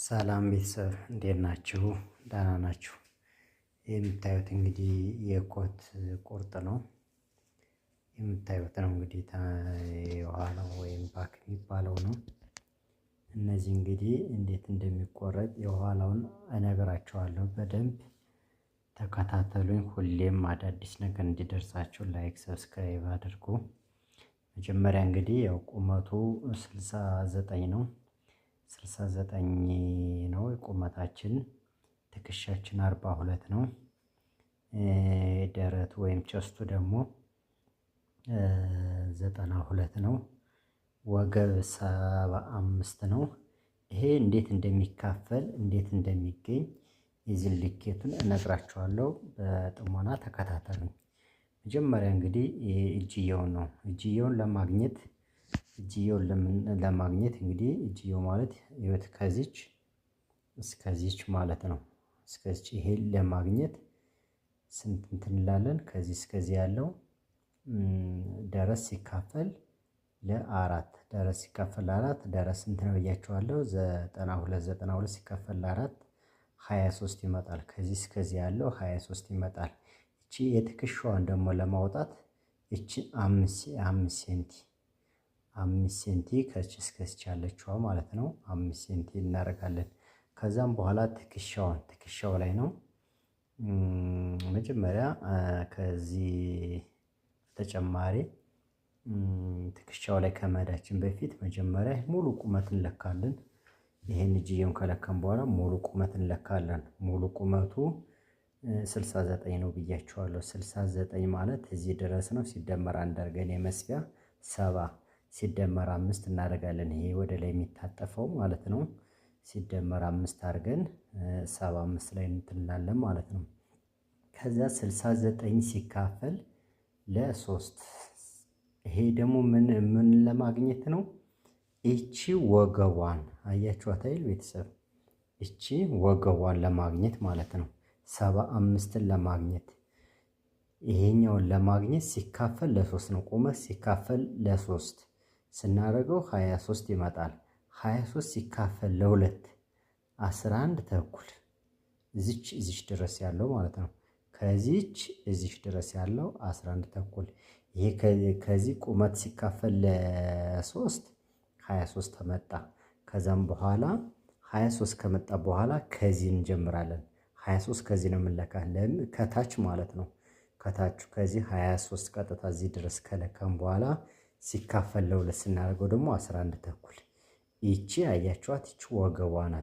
ሰላም ቤተሰብ እንዴት ናችሁ? ደህና ናችሁ? የምታዩት እንግዲህ የኮት ቁርጥ ነው። የምታዩት ነው እንግዲህ የኋላው ወይም ባክ የሚባለው ነው። እነዚህ እንግዲህ እንዴት እንደሚቆረጥ የኋላውን እነግራችኋለሁ። በደንብ ተከታተሉኝ። ሁሌም አዳዲስ ነገር እንዲደርሳችሁ ላይክ፣ ሰብስክራይብ አድርጉ። መጀመሪያ እንግዲህ ያው ቁመቱ 69 ነው። 69 ነው ቁመታችን። ትከሻችን 42 ነው። ደረት ወይም ቸስቱ ደግሞ 92 ነው። ወገብ 75 ነው። ይሄ እንዴት እንደሚካፈል እንዴት እንደሚገኝ የዚህ ልኬቱን እነግራችኋለሁ። በጥሞና ተከታተሉኝ። መጀመሪያ እንግዲህ እጅየውን ነው። እጅየውን ለማግኘት እንግዲህ እጅየው ማለት ህይወት ከዚች እስከዚች ማለት ነው። እስከዚች ይሄን ለማግኘት ስንት እንትን እንላለን? ከዚህ እስከዚህ ያለው ደረስ ሲካፈል ለአራት ደረስ ሲካፈል ለአራት ደረስ ስንት ነው ብያችኋለሁ። 92 ሲካፈል ለአራት 23 ይመጣል። ከዚህ እስከዚህ ያለው 23 ይመጣል። እቺ የትከሻዋን ደግሞ ለማውጣት እቺ 5 ሴንቲ ከዚህ እስከዚህ ያለችዋ ማለት ነው። 5 ሴንቲ እናደርጋለን። ከዛም በኋላ ትከሻው ላይ ነው። መጀመሪያ ከዚህ ተጨማሪ ትከሻው ላይ ከመሄዳችን በፊት መጀመሪያ ሙሉ ቁመት እንለካለን። ይሄን እጅየውን ከለካን በኋላ ሙሉ ቁመት እንለካለን። ሙሉ ቁመቱ 69 ነው ብያችኋለሁ። 69 ማለት እዚህ ድረስ ነው። ሲደመር አንድ አድርገን የመስፊያ 70 ሲደመር 5 እናደርጋለን። ይሄ ወደ ላይ የሚታጠፈው ማለት ነው። ሲደመር 5 አድርገን 75 ላይ እንትን እንላለን ማለት ነው። ከዛ 69 ሲካፈል ለ3 ይሄ ደግሞ ምን ለማግኘት ነው? እቺ ወገቧን አያችኋት አይደል ቤተሰብ? እቺ ወገቧን ለማግኘት ማለት ነው። 75ን ለማግኘት ይሄኛውን ለማግኘት ሲካፈል ለ3 ነው። ቁመት ሲካፈል ለ3 ስናደርገው 23 ይመጣል። 23 ሲካፈል ለ2 11 ተኩል እዚች ድረስ ያለው ማለት ነው። ከዚች እዚች ድረስ ያለው 11 ተኩል። ይሄ ከዚህ ቁመት ሲካፈል ለ3 23 ተመጣ። ከዛም በኋላ 23 ከመጣ በኋላ ከዚህ እንጀምራለን። 23 ከዚህ ነው የምንለካለን ከታች ማለት ነው። ከታች ከዚህ 23 ቀጥታ እዚህ ድረስ ከለካም በኋላ ሲካፈል ለ2 ስናደርገው ደግሞ 11 ተኩል። ይቺ አያችኋት? ይቺ ወገቧ ናት።